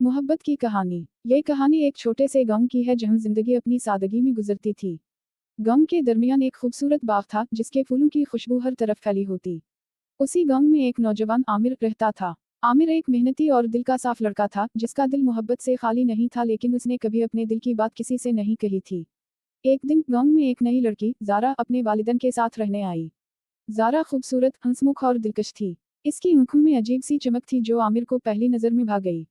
मोहब्बत की कहानी। ये कहानी एक छोटे से गांव की है जहां जिंदगी अपनी सादगी में गुजरती थी। गांव के दरमियान एक खूबसूरत बाग था जिसके फूलों की खुशबू हर तरफ फैली होती। उसी गांव में एक नौजवान आमिर रहता था। आमिर एक मेहनती और दिल का साफ लड़का था जिसका दिल मोहब्बत से खाली नहीं था, लेकिन उसने कभी अपने दिल की बात किसी से नहीं कही थी। एक दिन गांव में एक नई लड़की ज़ारा अपने वालिदैन के साथ रहने आई। ज़ारा खूबसूरत, हंसमुख और दिलकश थी। इसकी आंखों में अजीब सी चमक थी जो आमिर को पहली नज़र में भा गई।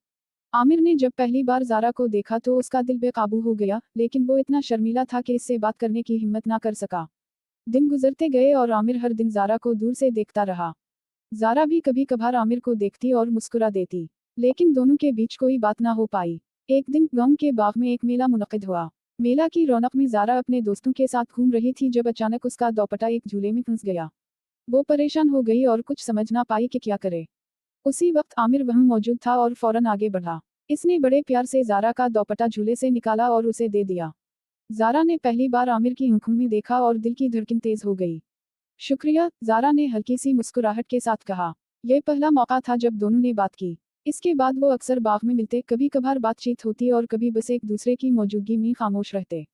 आमिर ने जब पहली बार ज़ारा को देखा तो उसका दिल बेकाबू हो गया, लेकिन वो इतना शर्मीला था कि इससे बात करने की हिम्मत ना कर सका। दिन गुजरते गए और आमिर हर दिन ज़ारा को दूर से देखता रहा। ज़ारा भी कभी कभार आमिर को देखती और मुस्कुरा देती, लेकिन दोनों के बीच कोई बात ना हो पाई। एक दिन गांव के बाग में एक मेला मुनक्किद हुआ। मेला की रौनक में ज़ारा अपने दोस्तों के साथ घूम रही थी जब अचानक उसका दोपट्टा एक झूले में फंस गया। वो परेशान हो गई और कुछ समझ ना पाई कि क्या करे। उसी वक्त आमिर वहां मौजूद था और फौरन आगे बढ़ा। इसने बड़े प्यार से ज़ारा का दोपट्टा झूले से निकाला और उसे दे दिया। ज़ारा ने पहली बार आमिर की आंखों में देखा और दिल की धड़कन तेज हो गई। शुक्रिया, ज़ारा ने हल्की सी मुस्कुराहट के साथ कहा। यह पहला मौका था जब दोनों ने बात की। इसके बाद वो अक्सर बाग में मिलते, कभी कभार बातचीत होती और कभी बस एक दूसरे की मौजूदगी में खामोश रहते।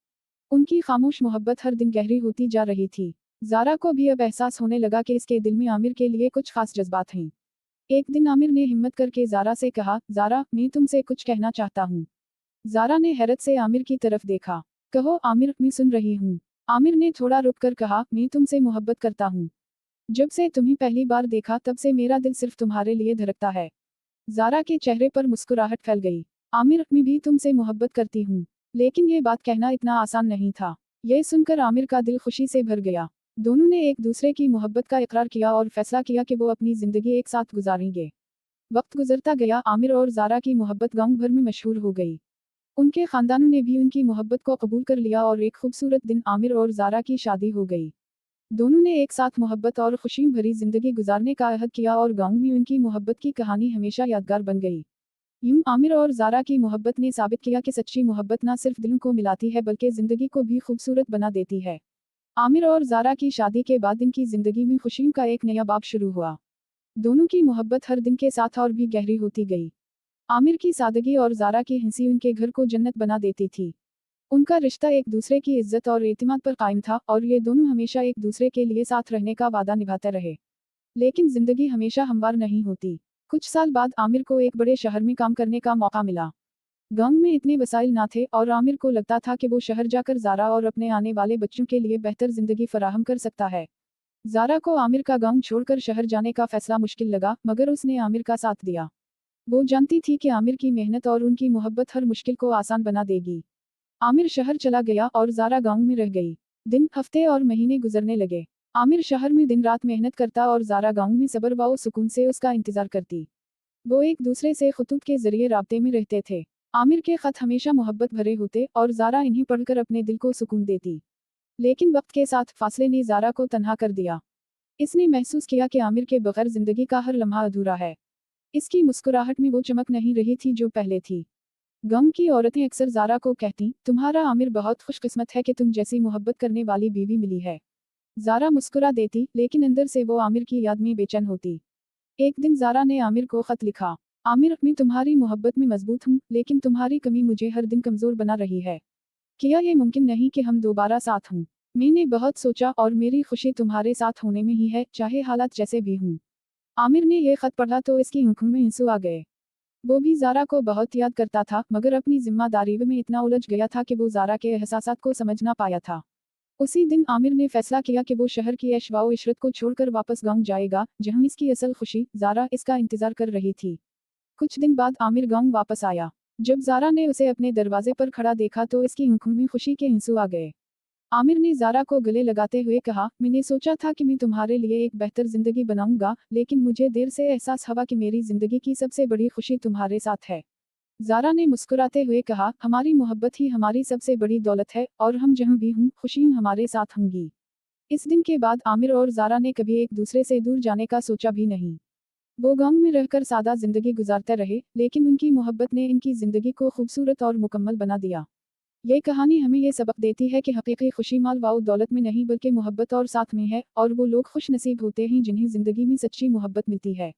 उनकी खामोश मोहब्बत हर दिन गहरी होती जा रही थी। ज़ारा को भी अब एहसास होने लगा कि इसके दिल में आमिर के लिए कुछ खास जज्बात हैं। एक दिन आमिर ने हिम्मत करके ज़ारा से कहा, ज़ारा, मैं तुमसे कुछ कहना चाहता हूँ। ज़ारा ने हैरत से आमिर की तरफ देखा। कहो आमिर, मैं सुन रही हूँ। आमिर ने थोड़ा रुककर कहा, मैं तुमसे मोहब्बत करता हूँ। जब से तुम्हें पहली बार देखा तब से मेरा दिल सिर्फ तुम्हारे लिए धड़कता है। ज़ारा के चेहरे पर मुस्कुराहट फैल गई। आमिर, मैं भी तुमसे मोहब्बत करती हूँ। लेकिन ये बात कहना इतना आसान नहीं था। यह सुनकर आमिर का दिल खुशी से भर गया। दोनों ने एक दूसरे की मोहब्बत का इकरार किया और फैसला किया कि वो अपनी जिंदगी एक साथ गुजारेंगे। वक्त गुजरता गया, आमिर और ज़ारा की मोहब्बत गांव भर में मशहूर हो गई। उनके खानदानों ने भी उनकी मोहब्बत को कबूल कर लिया और एक खूबसूरत दिन आमिर और ज़ारा की शादी हो गई। दोनों ने एक साथ मोहब्बत और खुशी भरी जिंदगी गुजारने का अहद किया और गांव में उनकी मोहब्बत की कहानी हमेशा यादगार बन गई। यूं आमिर और ज़ारा की मोहब्बत ने साबित किया कि सच्ची मोहब्बत न सिर्फ दिलों को मिलाती है बल्कि जिंदगी को भी खूबसूरत बना देती है। आमिर और ज़ारा की शादी के बाद इनकी जिंदगी में खुशियों का एक नया बाब शुरू हुआ। दोनों की मोहब्बत हर दिन के साथ और भी गहरी होती गई। आमिर की सादगी और ज़ारा की हंसी उनके घर को जन्नत बना देती थी। उनका रिश्ता एक दूसरे की इज्जत और एतमाद पर कायम था और ये दोनों हमेशा एक दूसरे के लिए साथ रहने का वादा निभाते रहे। लेकिन जिंदगी हमेशा हमवार नहीं होती। कुछ साल बाद आमिर को एक बड़े शहर में काम करने का मौका मिला। गांव में इतने वसाइल ना थे और आमिर को लगता था कि वो शहर जाकर ज़ारा और अपने आने वाले बच्चों के लिए बेहतर जिंदगी फराहम कर सकता है। ज़ारा को आमिर का गांव छोड़कर शहर जाने का फैसला मुश्किल लगा, मगर उसने आमिर का साथ दिया। वो जानती थी कि आमिर की मेहनत और उनकी मोहब्बत हर मुश्किल को आसान बना देगी। आमिर शहर चला गया और ज़ारा गांव में रह गई। दिन, हफ्ते और महीने गुजरने लगे। आमिर शहर में दिन रात मेहनत करता और ज़ारा गांव में सब्र व सुकून से उसका इंतजार करती। वो एक दूसरे से खुतूत के जरिए राब्ते में रहते थे। आमिर के खत हमेशा मोहब्बत भरे होते और ज़ारा इन्हीं पढ़कर अपने दिल को सुकून देती। लेकिन वक्त के साथ फासले ने ज़ारा को तन्हा कर दिया। इसने महसूस किया कि आमिर के बगैर जिंदगी का हर लम्हा अधूरा है। इसकी मुस्कुराहट में वो चमक नहीं रही थी जो पहले थी। गांव की औरतें अक्सर ज़ारा को कहती, तुम्हारा आमिर बहुत खुशकिस्मत है कि तुम जैसी मोहब्बत करने वाली बीवी मिली है। ज़ारा मुस्कुरा देती, लेकिन अंदर से वो आमिर की याद में बेचैन होती। एक दिन ज़ारा ने आमिर को खत लिखा। आमिर, मैं तुम्हारी मोहब्बत में मजबूत हूँ, लेकिन तुम्हारी कमी मुझे हर दिन कमज़ोर बना रही है। क्या ये मुमकिन नहीं कि हम दोबारा साथ हों? मैंने बहुत सोचा और मेरी खुशी तुम्हारे साथ होने में ही है, चाहे हालात जैसे भी हों। आमिर ने यह खत पढ़ा तो इसकी आंखों में आंसू आ गए। वो भी ज़ारा को बहुत याद करता था, मगर अपनी जिम्मेदारी में इतना उलझ गया था कि वो ज़ारा के एहसासात को समझ ना पाया था। उसी दिन आमिर ने फैसला किया कि वो शहर की ऐश व इशरत को छोड़कर वापस गांव जाएगा, जहां इसकी असल खुशी, ज़ारा, इसका इंतजार कर रही थी। कुछ दिन बाद आमिर गांव वापस आया। जब ज़ारा ने उसे अपने दरवाजे पर खड़ा देखा तो इसकी आंखों में खुशी के आंसू आ गए। आमिर ने ज़ारा को गले लगाते हुए कहा, मैंने सोचा था कि मैं तुम्हारे लिए एक बेहतर जिंदगी बनाऊंगा, लेकिन मुझे देर से एहसास हुआ कि मेरी जिंदगी की सबसे बड़ी खुशी तुम्हारे साथ है। ज़ारा ने मुस्कुराते हुए कहा, हमारी मोहब्बत ही हमारी सबसे बड़ी दौलत है और हम जहाँ भी हों, खुशियाँ हमारे साथ होंगी। इस दिन के बाद आमिर और ज़ारा ने कभी एक दूसरे से दूर जाने का सोचा भी नहीं। वो गांव में रहकर सादा जिंदगी गुजारते रहे, लेकिन उनकी मोहब्बत ने इनकी जिंदगी को खूबसूरत और मुकम्मल बना दिया। ये कहानी हमें ये सबक देती है कि हकीकी खुशी माल व दौलत में नहीं बल्कि मोहब्बत और साथ में है, और वो लोग खुश नसीब होते हैं जिन्हें जिंदगी में सच्ची मोहब्बत मिलती है।